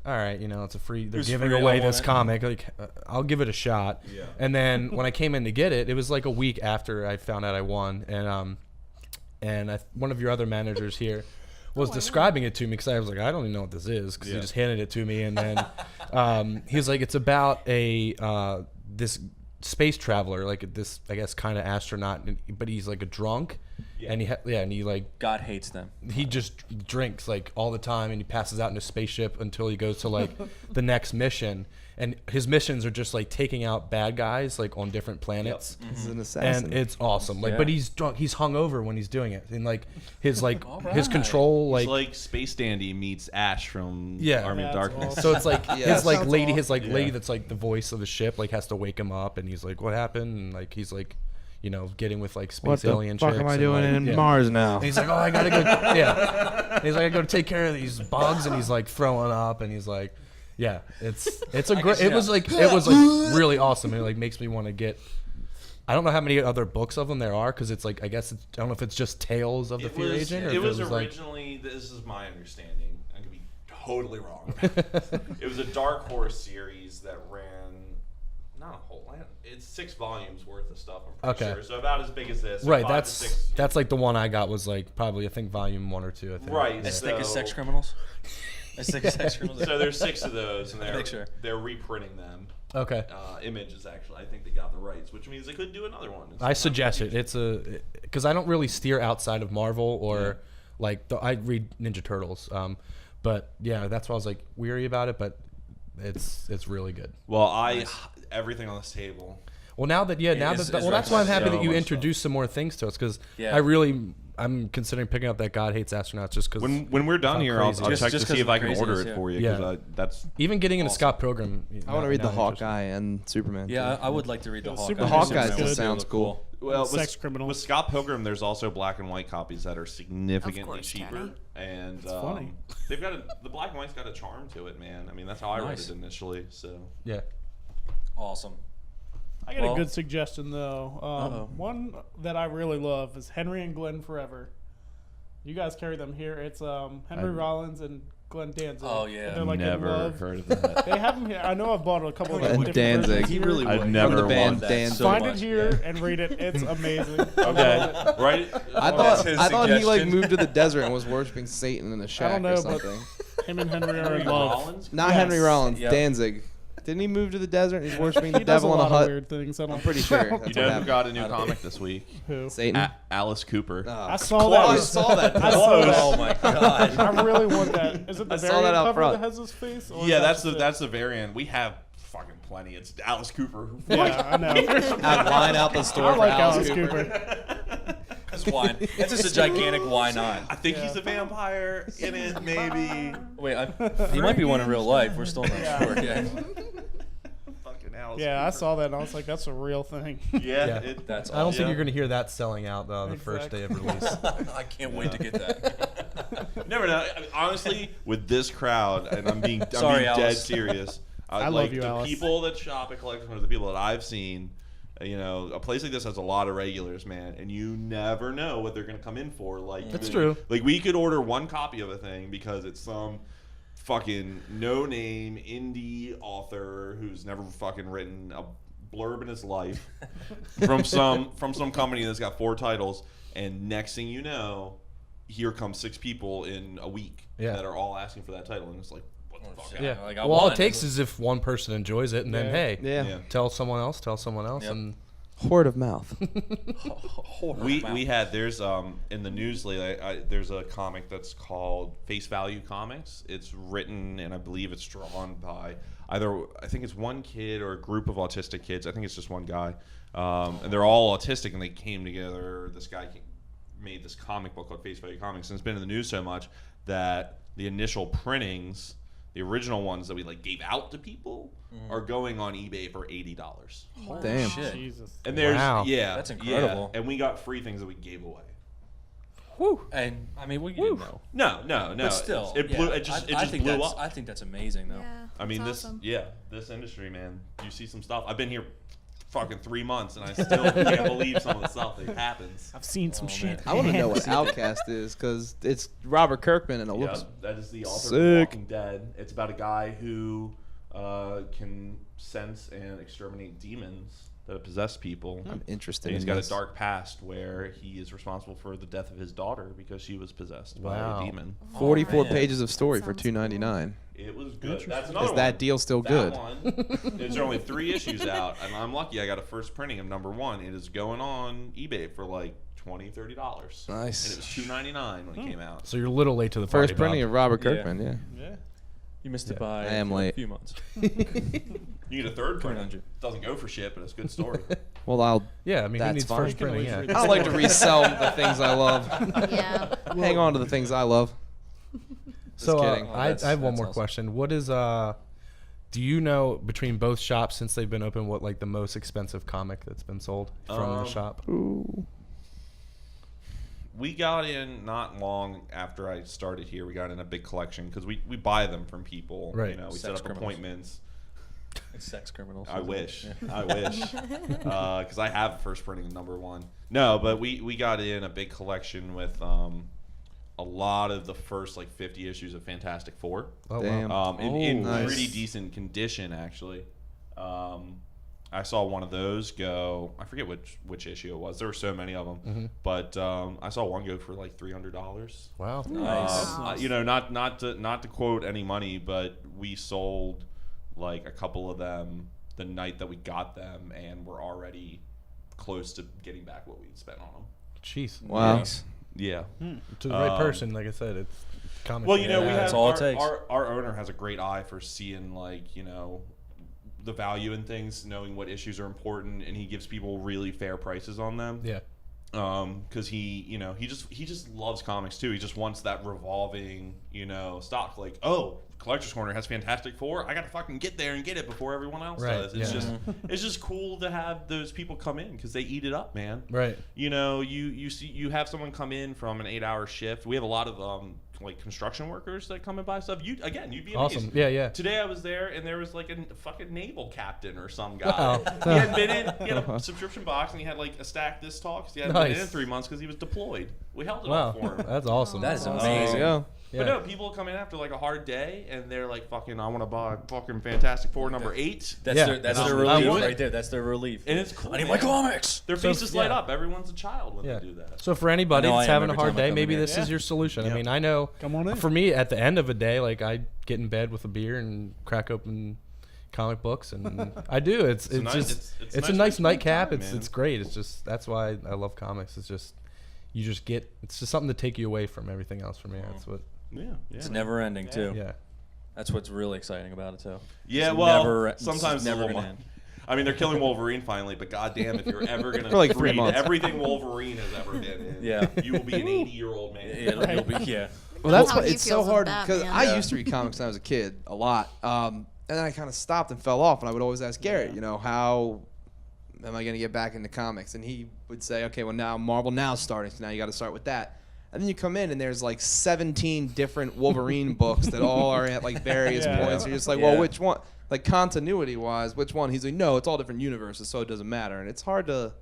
all right, it's a free. They're was giving free, away I this want it. comic. Like, I'll give it a shot. Yeah. And then when I came in to get it, it was like a week after I found out I won, and one of your other managers here was describing it to me because I was like, I don't even know what this is because he Yeah. just handed it to me, and then he was like, it's about this space traveler, like this, I guess, kind of astronaut, but he's like a drunk, and he like God hates them. he just drinks like all the time, and he passes out in his spaceship until he goes to like the next mission, and his missions are just like taking out bad guys like on different planets. This is an assassin. And it's awesome. Like, Yeah. but he's drunk. He's hungover when he's doing it, and like his like All his right. control It's like like Space Dandy meets Ash from Yeah. Army of That's Darkness. awesome. so it's like Yeah. his like Sounds lady awesome. his like lady Yeah. that's like the voice of the ship like has to wake him up, and he's like, what happened? And like he's like, getting with like space alien chicks. and, like, yeah. Mars now? And he's like, oh, I gotta go. Yeah. And he's like, I gotta take care of these bugs, and he's like throwing up, and he's like, yeah, it's a great. It was like really awesome. It like makes me want to get. I don't know how many other books of them there are because it's like I guess I don't know if it's just Tales of the Fear Agent or It if was like originally. This is my understanding. I could be totally wrong. It was a Dark Horse series that ran not a whole lot. It's 6 volumes worth of stuff. I'm pretty Okay. sure. So about as big as this. right. 5 to That's 6. that's like the one I got was like probably I think volume 1 or 2. I think. Right. As So- thick as sex criminals. As thick as sex criminals. So there's 6 of those, and Make sure. they're reprinting them. Okay. Images actually. I think they got the rights, which means they could do another one. I suggest it. It's because I don't really steer outside of Marvel or like I read Ninja Turtles. But yeah, that's why I was like weary about it. But it's really good. Well, everything on this table. Well, now that It's that's why I'm happy so that you much introduced some more things to us because Yeah. I'm considering picking up that God Hates Astronauts just because When we're done Sound here, I'll crazy. check Just to 'cause see of if I the can order craziness, it yeah. for you Yeah. because that's even getting into Awesome. Scott Pilgrim. I want to read the now I'm interested. Hawkeye and Superman. Yeah, too. I would like to read the Yeah, Hawkeye. Superman Hawkeye sounds still good. sounds cool. well Sex criminals. with Scott Pilgrim. There's also black and white copies that are significantly course, cheaper, Tony. and funny. they've got the black and white's got a charm to it, man. I mean, that's how I read Nice. it initially. So Yeah. Awesome. I got Well- a good suggestion though. Uh-oh. One that I really love is Henry and Glenn Forever. You guys carry them here. It's Henry Rollins and Glenn Danzig. Oh, yeah. They're like in never love. heard of that. They have them here. I know I've bought a couple of Glenn different Danzig. versions He here. really I've would. never From the band want that Dan. so Find much, it here yeah. and read it. It's amazing. Okay, right. I That's thought his I thought he like suggestion. moved to the desert and was worshiping Satan in a shack know, or but- something. Him and Henry are in Henry love. Rollins? Not Yes. Henry Rollins, Yep. Danzig. Didn't he move to the desert? He's worshiping the He does a devil in a lot of hut. weird things. I'm pretty sure. That's You what know who happened. got a new comic this week? Who? Satan. Alice Cooper. I saw that. I saw that. I saw that. Oh my god. I really want that. Is it the I saw variant that out cover front. that has his face? Or is Yeah, that that's just that's the variant. We have fucking plenty. It's Alice Cooper. Yeah, I know. I'd line out the store I for like Alice Alice Cooper. Cooper. That's why. That's just a gigantic why not. I think he's a vampire in it, maybe. Wait, he might be one in real life. We're still not Yeah. sure. Yeah. Fucking Alice Yeah, I Cooper. saw that and I was like, that's a real thing. Yeah, Yeah. That's I don't awesome. think you're gonna hear that selling out the first day of release. I can't wait to get that. Never know. I mean, honestly, with this crowd, and I'm being Sorry, dead Alice. serious. I like love you, the Alice. people that shop at Collector's Corner, the people that I've seen, You know, a place like this has a lot of regulars, man, and you never know what they're going to come in for. Like, That's true. Like, we could order one copy of a thing because it's some fucking no-name indie author who's never fucking written a blurb in his life from some company that's got 4 titles, and next thing you know, here come 6 people in a week that are all asking for that title, and it's like, what the fuck? Yeah. Like, Well, all it takes is if one person enjoys it, and then hey, Yeah. tell someone else, Yep. and Word of mouth. We had there's in the news lately. There's a comic that's called Face Value Comics. It's written and I believe it's drawn by either I think it's one kid or a group of autistic kids. I think it's just one guy, and they're all autistic and they came together. This guy made this comic book called Face Value Comics, and it's been in the news so much that the initial printings, the original ones that we like gave out to people, are going on eBay for $80. Damn. Shit. Jesus. And there's Wow. That's incredible. and we got free things that we gave away. And I mean, we didn't know. No. But still, it blew. It just think blew that's, up. I think that's amazing, though. Yeah. I mean, that's awesome. this industry, man. You see some stuff. I've been here fucking 3 months, and I still can't believe some of the stuff that happens. I've seen some shit. I want to know what Outcast is because it's Robert Kirkman and it Yeah, looks. that is the author Sick. of Walking Dead. It's about a guy who can sense and exterminate demons that possess people. I'm interested. And he's in got this. a dark past where he is responsible for the death of his daughter because she was possessed by Wow. a demon. 44 man. pages of story for That sounds $2.99. It was good. That's another Is one. that deal still That good? one, there's only 3 issues out, and I'm lucky I got a first printing of number 1. It is going on eBay for like $20, $30. Nice. And it was $2.99 when it came out. so you're a little late to the party. First printing Bob. of Robert Yeah. Kirkman, yeah. Yeah. You missed it Yeah. by I am a late. few months. You get a third printing. 300. Doesn't go for shit, but it's a good story. Well, I'll. Yeah, I mean, who That's needs fine. first You can printing? always Yeah. read I like to resell the things I love. Yeah. Hang on to the things I love. So kidding. Oh, I have one that's more awesome. question. What is do you know between both shops since they've been open what like the most expensive comic that's been sold from the shop? We got in not long after I started here. We got in a big collection because we buy them from people. Right. You know, we Sex set up criminals. appointments. It's sex criminals. I wish. Yeah. I wish. Because I have first printing of number 1. No, but we got in a big collection with a lot of the first like 50 issues of Fantastic Four. Oh, Damn. wow. In nice. pretty decent condition, actually. I saw one of those go. I forget which issue it was. There were so many of them, Mm-hmm. but I saw one go for like $300. Wow. Nice. You know, not to quote any money, but we sold like a couple of them the night that we got them, and we're already close to getting back what we'd spent on them. Jeez. Wow. Nice. Yeah. To the right person, like I said, it's comic. Well, you know, we Yeah, have that's all it takes. our owner has a great eye for seeing like, you know, the value in things, knowing what issues are important, and he gives people really fair prices on them. Yeah. Because he just loves comics too. He just wants that revolving, you know, stock. Like, oh, Collector's Corner has Fantastic Four. I got to fucking get there and get it before everyone else Right, does. It's yeah. it's just cool to have those people come in because they eat it up, man. Right. You know, you have someone come in from an 8-hour shift. We have a lot of like construction workers that come and buy stuff. You'd be amazed. Awesome. Yeah, yeah. Today I was there and there was like a fucking naval captain or some guy. Wow. He hadn't been in. He had a subscription box and he had like a stack this tall because he hadn't been Nice. in 3 months because he was deployed. We held it Wow. up for him. That's awesome. That is There There you amazing. go. But no, people come in after like a hard day and they're like, "Fucking, I want to buy fucking Fantastic Four number 8." That's Yeah. their And I relief want it. right there. That's their relief. And it's cool. I need man. my comics. Their So, faces light yeah. up. Everyone's a child when Yeah. they do that. So for anybody I know that's I am having a every hard time I day, come maybe in. this is your solution. Yeah. I mean, I know Come on in. for me, at the end of a day, like I get in bed with a beer and crack open comic books, and I do. It's a nice- just it's it's a a nice nice way to spend nightcap. time, It's man. it's great. It's just that's why I love comics. It's just you just get it's just something to take you away from everything else. For me, that's what. Yeah. It's man. never ending too. Yeah. That's what's really exciting about it too. Yeah, It's well, never- it's sometimes never the gonna little- end. I mean, they're killing Wolverine finally, but goddamn, if you're ever gonna For like 3 read months. everything Wolverine has ever been in, Yeah. you will be an 80-year-old man. It'll be yeah. Well, that's How why he it's so feels with hard that, because man. I Yeah. used to read comics when I was a kid a lot, and then I kind of stopped and fell off. And I would always ask Garrett, you know, how am I going to get back into comics? And he would say, okay, well now Marvel Now's starting, so now you got to start with that. And then you come in and there's like 17 different Wolverine books that all are at like various points. You're just like, well, which one? Like continuity wise, which one? He's like, no, it's all different universes, so it doesn't matter. And it's hard to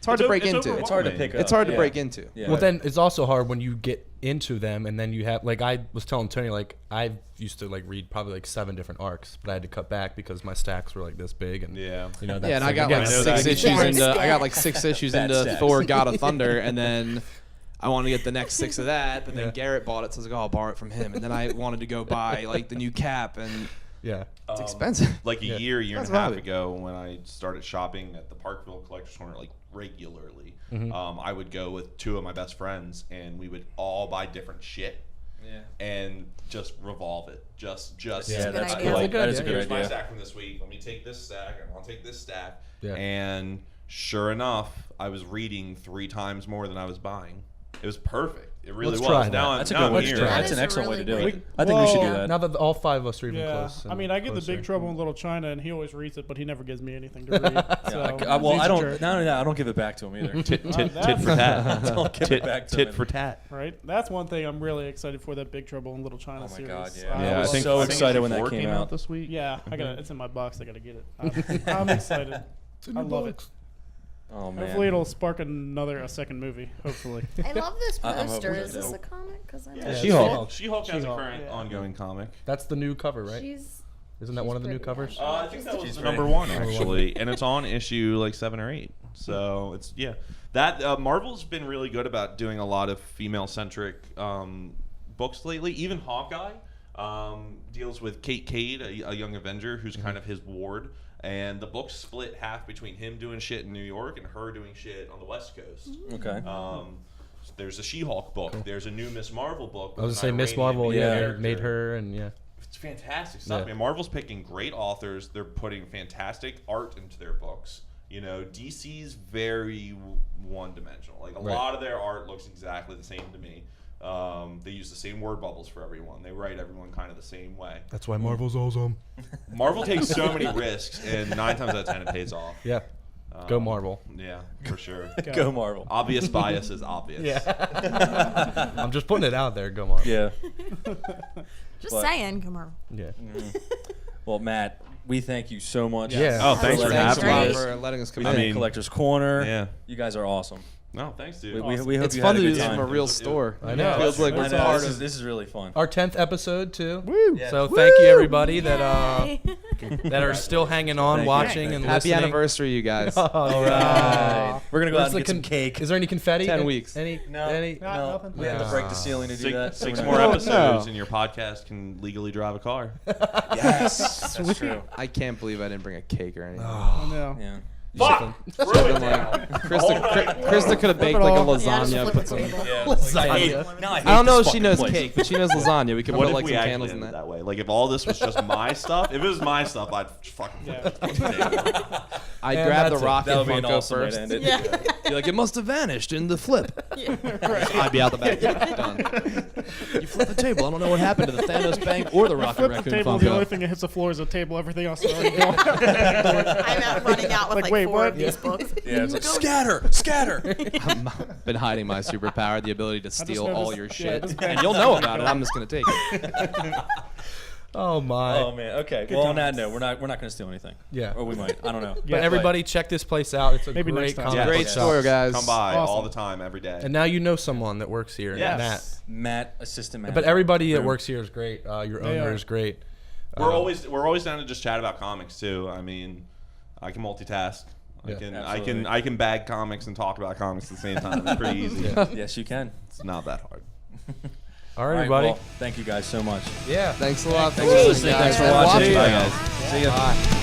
break into. It's hard to pick up. It's hard to break into. Yeah. Well, then it's also hard when you get into them and then you have like I was telling Tony like I used to like read probably like 7 different arcs, but I had to cut back because my stacks were like this big and Yeah. you know. That's Yeah, and I got again, like that's 6 issues Bad into. I stats. got like 6 issues Bad into stats. Thor: God of Thunder, and then I wanted to get the next 6 of that. But then Yeah. Garrett bought it, so I was like, oh, I'll borrow it from him. And then I wanted to go buy like the new Cap, and yeah. it's expensive. Like a year and That's a half right. ago, when I started shopping at the Parkville Collector's Corner like regularly, I would go with 2 of my best friends, and we would all buy different shit. Yeah. And just revolve it. Just Yeah, That's a good that's idea. like, that is a good here's my idea. stack from this week. Let me take this stack, and I'll take this stack. Yeah. And sure enough, I was reading 3 times more than I was buying. It was perfect. It really Let's was. try that. Now That's a now good I'm way to here. do it. That That's is an excellent way really to do great. it. I think we should do Well, that. Now that all 5 of us are even Yeah, close. I mean, I get the closer. Big Trouble in Little China, and he always reads it, but he never gives me anything to read. So Well, he's I a don't. jerk, No, I don't give it back to him either. Tit that's- for tat. Don't give it back to him. Tit for tat. right? That's one thing I'm really excited for, that Big Trouble in Little China Oh my series. God, yeah. Yeah, I was think so I think excited when that issue 4 came out. this week. Yeah, it's in my box. I gotta get it. I'm excited. I love it. Oh man. Hopefully, it'll spark a second movie. Hopefully. I love this I'm poster. hoping Is so, this too. a comic? Because I know Yeah, She-Hulk. She-Hulk has a She-Hulk, current yeah. ongoing comic. That's the new cover, right? she's Isn't that one of the new pretty, covers? actually. I think that was She's number pretty. 1 actually, and it's on issue like 7 or 8. So it's that Marvel's been really good about doing a lot of female-centric books lately. Even Hawkeye deals with Kate Cade, a young Avenger who's kind of his ward, and the book's split half between him doing shit in New York and her doing shit on the West Coast. Okay. There's a She-Hulk book. There's a new Miss Marvel book. I was with gonna say an Miss Iranian Marvel, main yeah, character. made her and yeah. It's fantastic stuff. Yeah. I mean, Marvel's picking great authors. They're putting fantastic art into their books. You know, DC's very one-dimensional. Like a Right. lot of their art looks exactly the same to me. They use the same word bubbles for everyone. They write everyone kind of the same way. That's why Marvel's awesome. Marvel takes so many risks, and 9 times out of 10 it pays off. Yeah. Go Marvel. Yeah, for sure. Go Marvel. Obvious bias is obvious. I'm just putting it out there. Go Marvel. Yeah. Just But- saying. Come on. Yeah. Well, Matt, we thank you so much. Yeah. Oh, thanks for Thanks having for us. for letting us come I in. mean, Collector's Corner. Yeah. You guys are awesome. No, thanks, dude. We hope It's you fun had to a do good this time. from a real store. I know. Feels like I we're know, part this of. is really fun. Our 10th episode too. Woo! Yeah. So thank you everybody that Yay. that are still hanging on, Thank you. watching, and Happy listening. anniversary, you guys. All Right. We're gonna go out Where's and the get some cake. Is there any confetti? 10 weeks. Any? No, Any? no. nothing. We have to break the ceiling to do that. Six so more we're not- episodes, No. and your podcast can legally drive a car. Yes, that's true. I can't believe I didn't bring a cake or anything. I know. Yeah. Fuck! Throw it down. Krista could have baked like a off. Yeah, just lasagna. flip Put the some. table. Now I hate I don't know this if she fucking knows place. cake, but she knows lasagna. We could What put if like we some actually candles in ended that. that way? Like if all this was just my stuff, if it was my stuff, I'd fucking Yeah. flip it. I'd And grab the that's it. rocket That would be an Funko awesome way first. to end it. Yeah. Be like, it must have vanished in the flip. I'd be out the back. Done. You flip the table. I don't know what happened to the Thanos Bank or the Rocket Flip the Raccoon table. The only Funko. thing that hits the floor is the table. Everything else is already gone. I'm out running out with Like, like wait, 4 what? of these books. Yeah, it's like scatter, scatter. I've been hiding my superpower, the ability to steal noticed- all your yeah, shit. this bag And you'll is know already about it. gone. I'm just going to take it. Oh my. Oh man. Okay. Well, on that note, we're not gonna steal anything. Yeah. Or we might. I don't know. But everybody, check this place out. It's a Maybe great next time. comic Yeah. book Great shop. store, guys. Come by all Awesome. the time, every day. And now you know someone that works here. Yes. Matt, assistant manager. But everybody that Boom. works here is great. Your They owner are. is great. we're always down to just chat about comics too. I mean, I can multitask. Yeah. I can bag comics and talk about comics at the same time. It's pretty easy. Yes, you can. It's not that hard. All right, All right, everybody. well, thank you guys so much. Yeah. Thanks a lot. Thanks for listening. Thanks for And watching. Bye, watching. guys. See ya. Bye.